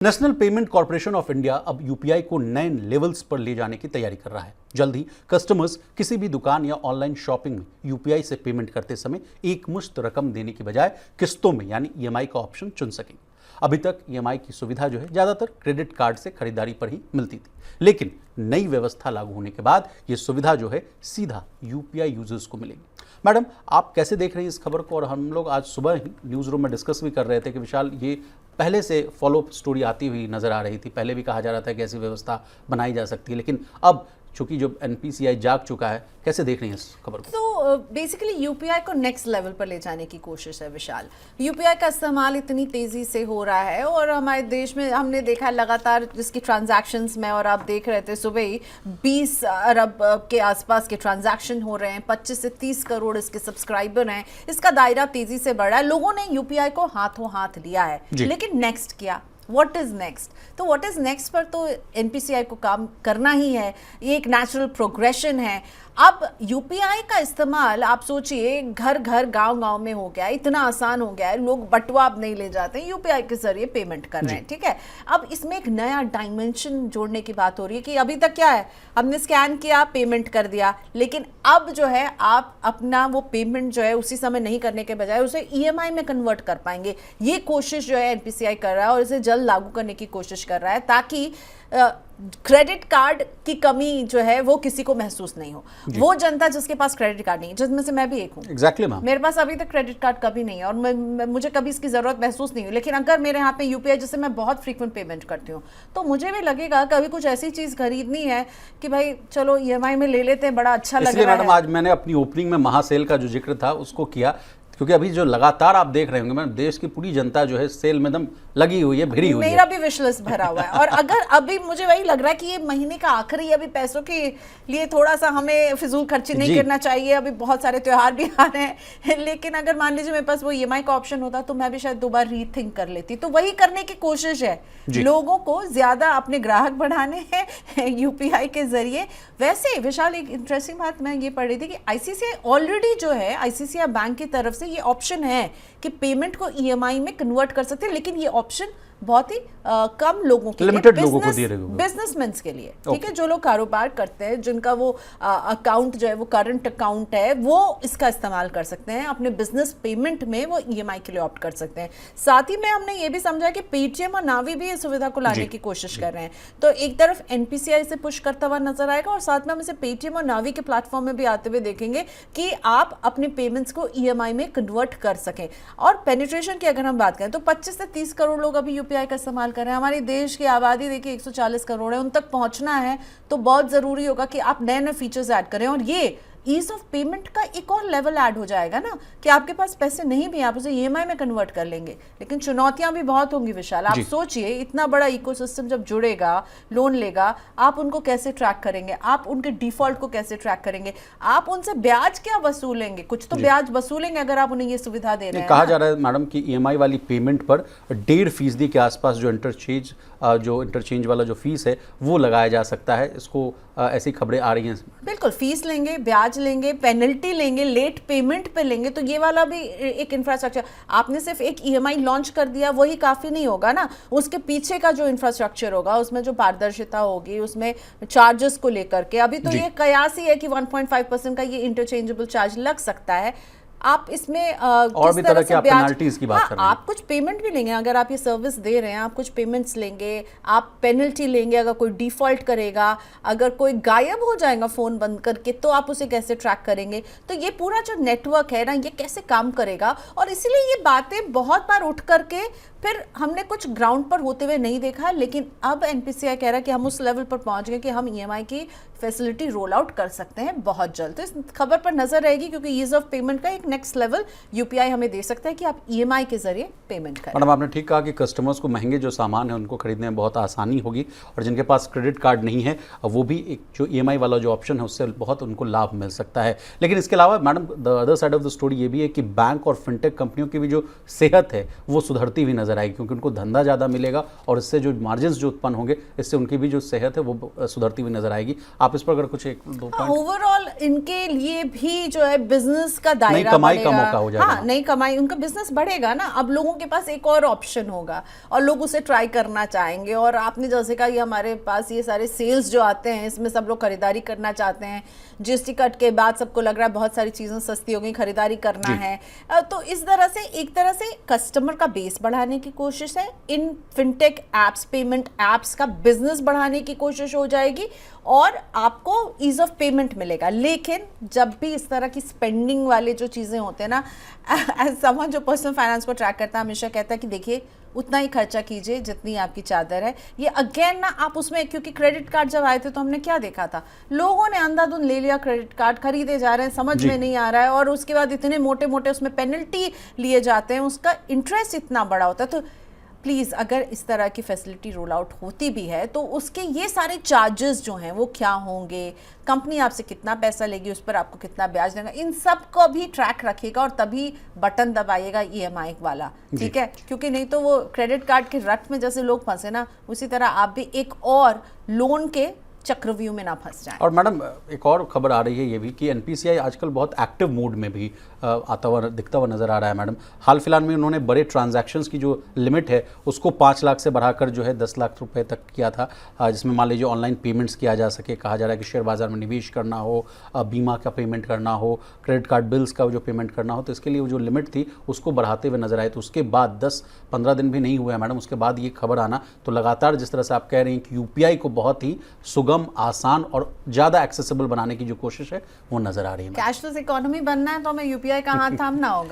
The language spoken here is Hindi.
National payment corporation of India अब यूपीआई को नए लेवल्स पर ले जाने की तैयारी कर रहा है। जल्द ही कस्टमर्स किसी भी दुकान या ऑनलाइन शॉपिंग में यूपीआई से पेमेंट करते समय एक मुश्त रकम देने की बजाय किस्तों में यानी ईएमआई का ऑप्शन चुन सकेंगे। अभी तक ईएमआई की सुविधा जो है ज्यादातर क्रेडिट कार्ड से खरीदारी पर ही मिलती थी, लेकिन नई व्यवस्था लागू होने के बाद ये सुविधा जो है सीधा यूपीआई यूजर्स को मिलेगी। मैडम, आप कैसे देख रहे हैं इस खबर को? और हम लोग आज सुबह ही न्यूज़ रूम में डिस्कस भी कर रहे थे कि विशाल, ये पहले से फॉलो स्टोरी आती हुई नजर आ रही थी। पहले भी कहा जा रहा था कि ऐसी व्यवस्था बनाई जा सकती है, लेकिन अब चूंकि जो एनपीसीआई जाग चुका है, कैसे देख रही हैं इस खबर को? तो बेसिकली यूपीआई को नेक्स्ट लेवल पर ले जाने की कोशिश है विशाल। यूपीआई का इस्तेमाल इतनी तेजी से हो रहा है और हमारे देश में हमने देखा है लगातार जिसकी ट्रांजैक्शंस में, और आप देख रहे थे सुबह ही 20 अरब के आसपास के ट्रांजैक्शन हो रहे हैं, 25 से 30 करोड़ इसके सब्सक्राइबर हैं। इसका दायरा तेजी से बढ़ रहा है, लोगों ने यूपीआई को हाथों हाथ लिया है। लेकिन नेक्स्ट क्या, व्हाट इज नेक्स्ट? तो व्हाट इज नेक्स्ट पर तो एनपीसीआई को काम करना ही है। ये एक नेचुरल प्रोग्रेशन है। अब यूपीआई का इस्तेमाल आप सोचिए घर घर गांव गांव में हो गया है, इतना आसान हो गया है, लोग बटुआ अब नहीं ले जाते हैं, यूपीआई के जरिए पेमेंट कर रहे हैं। ठीक है, अब इसमें एक नया डायमेंशन जोड़ने की बात हो रही है कि अभी तक क्या है, हमने स्कैन किया, पेमेंट कर दिया, लेकिन अब जो है आप अपना वो पेमेंट जो है उसी समय नहीं करने के बजाय उसे ईएमआई में कन्वर्ट कर पाएंगे। ये कोशिश जो है एनपीसीआई कर रहा है और इसे जल्द लागू करने की कोशिश कर रहा है ताकि क्रेडिट कार्ड की कमी जो है वो किसी को महसूस नहीं हो। वो जनता जिसके पास क्रेडिट कार्ड नहीं है, जिसमें से मैं भी एक हूँ। एग्जैक्टली मैम, मेरे पास अभी तक क्रेडिट कार्ड कभी नहीं है और मुझे कभी इसकी जरूरत महसूस नहीं हुई, लेकिन अगर मेरे यहाँ पे यूपीआई, जिससे मैं बहुत फ्रीक्वेंट पेमेंट करती हूँ, तो मुझे भी लगेगा कभी कुछ ऐसी चीज खरीदनी है कि भाई चलो ईएमआई में ले लेते हैं, बड़ा अच्छा लग रहा है। मैडम, आज मैंने अपनी ओपनिंग में महासेल का जो जिक्र था उसको किया, क्योंकि अभी जो लगातार आप देख रहे होंगे मैम, देश की पूरी जनता जो है सेल में दम लगी हुई है, भिड़ी हुई है। मेरा भी विश लिस्ट भरा हुआ है और अगर अभी मुझे वही लग रहा है कि ये महीने का आखिरी, अभी पैसों के लिए थोड़ा सा हमें फिजूल खर्ची नहीं करना चाहिए, अभी बहुत सारे त्योहार भी आ रहे हैं, लेकिन अगर मान लीजिए मेरे पास वो ईएमआई का ऑप्शन होता तो मैं भी शायद दोबारा रीथिंक कर लेती। तो वही करने की कोशिश है, लोगों को ज्यादा अपने ग्राहक बढ़ाने हैं यूपीआई के जरिए। वैसे विशाल, एक इंटरेस्टिंग बात मैं ये पढ़ रही थी कि आईसीसीआई ऑलरेडी जो है, आईसीसीआई बैंक की तरफ से ये ऑप्शन है कि पेमेंट को ईएमआई में कन्वर्ट कर सकते हैं, लेकिन ये ऑप्शन बहुत ही कम लोगों के लिए, लिमिटेड लोगों को दिए गए, बिजनेसमैन के लिए। ठीक है, जो लोग कारोबार करते हैं, जिनका वो अकाउंट जो है वो करंट अकाउंट है, वो इसका इस्तेमाल कर सकते हैं अपने बिजनेस पेमेंट में, वो ईएमआई के लिए ऑप्ट कर सकते हैं। साथ ही में हमने ये भी समझा कि पेटीएम और नावी भी इस सुविधा को लाने की कोशिश कर रहे हैं। तो एक तरफ एनपीसीआई से पुश करता हुआ नजर आएगा और साथ में हम इसे पेटीएम और नावी के प्लेटफॉर्म में भी आते हुए देखेंगे कि आप अपने पेमेंट्स को ईएमआई में कन्वर्ट कर सकें। और पेनिट्रेशन की अगर हम बात करें तो 25 से 30 करोड़ लोग अभी यूपीआई का इस्तेमाल कर रहे हैं। हमारे देश की आबादी देखिए 140 करोड़ है, उन तक पहुंचना है तो बहुत जरूरी होगा कि आप नए नए फीचर्स ऐड करें। और ये ईज ऑफ पेमेंट का एक और लेवल ऐड हो जाएगा ना, कि आपके पास पैसे नहीं भी, आप उसे ईएमआई में कन्वर्ट कर लेंगे। लेकिन चुनौतियां भी बहुत होंगी विशाल। आप सोचिए, इतना बड़ा इकोसिस्टम जब जुड़ेगा, लोन लेगा, आप उनको कैसे ट्रैक करेंगे, आप उनके डिफॉल्ट को कैसे ट्रैक करेंगे, आप उनसे ब्याज क्या वसूलेंगे? कुछ तो ब्याज वसूलेंगे अगर आप उन्हें ये सुविधा दे रहे हैं। कहा जा रहा है मैडम कि ईएमआई वाली पेमेंट पर 1.5% के आसपास जो इंटरचेंज वाला जो फीस है वो लगाया जा सकता है। इसको ऐसी खबरें आ रही हैं। बिल्कुल, फीस लेंगे, ब्याज लेंगे, पेनल्टी लेंगे, लेट पेमेंट पे लेंगे। तो ये वाला भी एक इंफ्रास्ट्रक्चर, आपने सिर्फ एक ईएमआई लॉन्च कर दिया वही काफी नहीं होगा ना, उसके पीछे का जो इंफ्रास्ट्रक्चर होगा, उसमें जो पारदर्शिता होगी, उसमें चार्जेस को लेकर के, अभी तो ये कयास ही है कि 1.5% का ये इंटरचेंजेबल चार्ज लग सकता है। आप इसमें और भी तरह के पेनल्टीज की बात कर रहे हैं। आप कुछ पेमेंट भी लेंगे, अगर आप ये सर्विस दे रहे हैं, आप कुछ पेमेंट्स लेंगे, आप पेनल्टी लेंगे अगर कोई डिफॉल्ट करेगा, अगर कोई गायब हो जाएगा फोन बंद करके, तो आप उसे कैसे ट्रैक करेंगे? तो ये पूरा जो नेटवर्क है ना, ये कैसे काम करेगा? और इसीलिए ये बातें बहुत बार उठ करके फिर हमने कुछ ग्राउंड पर होते हुए नहीं देखा है, लेकिन अब एनपीसीआई कह रहा है कि हम उस लेवल पर पहुंच गए कि हम ईएमआई की फैसिलिटी रोल आउट कर सकते हैं बहुत जल्द। तो इस खबर पर नजर रहेगी, क्योंकि ईज ऑफ पेमेंट का एक नेक्स्ट लेवल यूपीआई हमें दे सकता है कि आप ईएमआई के जरिए पेमेंट करें। मैडम, आपने ठीक कहा कि कस्टमर्स को महंगे जो सामान है उनको खरीदने में बहुत आसानी होगी, और जिनके पास क्रेडिट कार्ड नहीं है वो भी एक जो ईएमआई वाला जो ऑप्शन है उससे बहुत उनको लाभ मिल सकता है। लेकिन इसके अलावा madam, the other side of the story ये भी है कि बैंक और फिनटेक कंपनियों की भी जो सेहत है वो सुधरती हुई नजर आएगी, क्योंकि उनको धंधा ज़्यादा मिलेगा और इससे जो मार्जिन जो उत्पन्न होंगे, इससे उनकी भी जो सेहत है वो सुधरती हुई नजर आएगी। आप इस पर अगर कुछ एक दो पॉइंट? ओवरऑल इनके लिए भी जो है बिजनेस का दायरा कमाई का बढ़ेगा। मौका हो जाएगा। हाँ, नई कमाई, उनका बिजनेस बढ़ेगा ना, अब लोगों के पास एक और ऑप्शन होगा और लोग उसे ट्राई करना चाहेंगे। और आपने जैसे कहा, ये हमारे पास ये सारे सेल्स जो आते हैं, इसमें सब लोग खरीदारी करना चाहते हैं। जीएसटी कट के बाद सबको लग रहा है बहुत सारी चीजें सस्ती हो गई, खरीदारी करना है। तो इस तरह से एक तरह से कस्टमर का बेस बढ़ाने की कोशिश है, इन फिनटेक एप्स, पेमेंट एप्स का बिजनेस बढ़ाने की कोशिश हो जाएगी और आपको ईज ऑफ पेमेंट मिलेगा। लेकिन जब भी इस तरह की स्पेंडिंग वाले जो चीज़ें होते हैं ना, एज समवन जो पर्सनल फाइनेंस को ट्रैक करता है, हमेशा कहता है कि देखिए उतना ही खर्चा कीजिए जितनी आपकी चादर है। ये अगेन ना, आप उसमें, क्योंकि क्रेडिट कार्ड जब आए थे तो हमने क्या देखा था, लोगों ने अंधाधुंध ले लिया, क्रेडिट कार्ड खरीदे जा रहे हैं, समझ में नहीं आ रहा है, और उसके बाद इतने मोटे मोटे उसमें पेनल्टी लिए जाते हैं, उसका इंटरेस्ट इतना बड़ा होता है। तो प्लीज़, अगर इस तरह की फैसिलिटी रोल आउट होती भी है तो उसके ये सारे चार्जेस जो हैं वो क्या होंगे, कंपनी आपसे कितना पैसा लेगी, उस पर आपको कितना ब्याज देगा, इन सब को भी ट्रैक रखिएगा और तभी बटन दबाइएगा ईएमआई वाला, ठीक है? क्योंकि नहीं तो वो क्रेडिट कार्ड के रट में जैसे लोग फंसे ना, उसी तरह आप भी एक और लोन के चक्रव्यूह में ना फंस जाएं। और मैडम, एक और खबर आ रही है ये भी कि एनपीसीआई आजकल बहुत एक्टिव मोड में भी आता हुआ दिखता हुआ नज़र आ रहा है मैडम। हाल फिलहाल में उन्होंने बड़े ट्रांजैक्शंस की जो लिमिट है उसको 5 लाख से बढ़ाकर जो है 10 लाख रुपए तक किया था, जिसमें मान लीजिए ऑनलाइन पेमेंट्स किया जा सके। कहा जा रहा है कि शेयर बाजार में निवेश करना हो, बीमा का पेमेंट करना हो, क्रेडिट कार्ड बिल्स का जो पेमेंट करना हो, तो इसके लिए वो जो लिमिट थी उसको बढ़ाते हुए नजर आए। तो उसके बाद 10-15 दिन भी नहीं हुए हैं मैडम, उसके बाद ये खबर आना, तो लगातार जिस तरह से आप कह रही हैं कि यूपीआई को बहुत ही सुगम, आसान और ज़्यादा एक्सेसिबल बनाने की जो कोशिश है वो नज़र आ रही है। कैशलेस इकोनॉमी बनना है तो हमें यूपीआई का हाथ थामना होगा।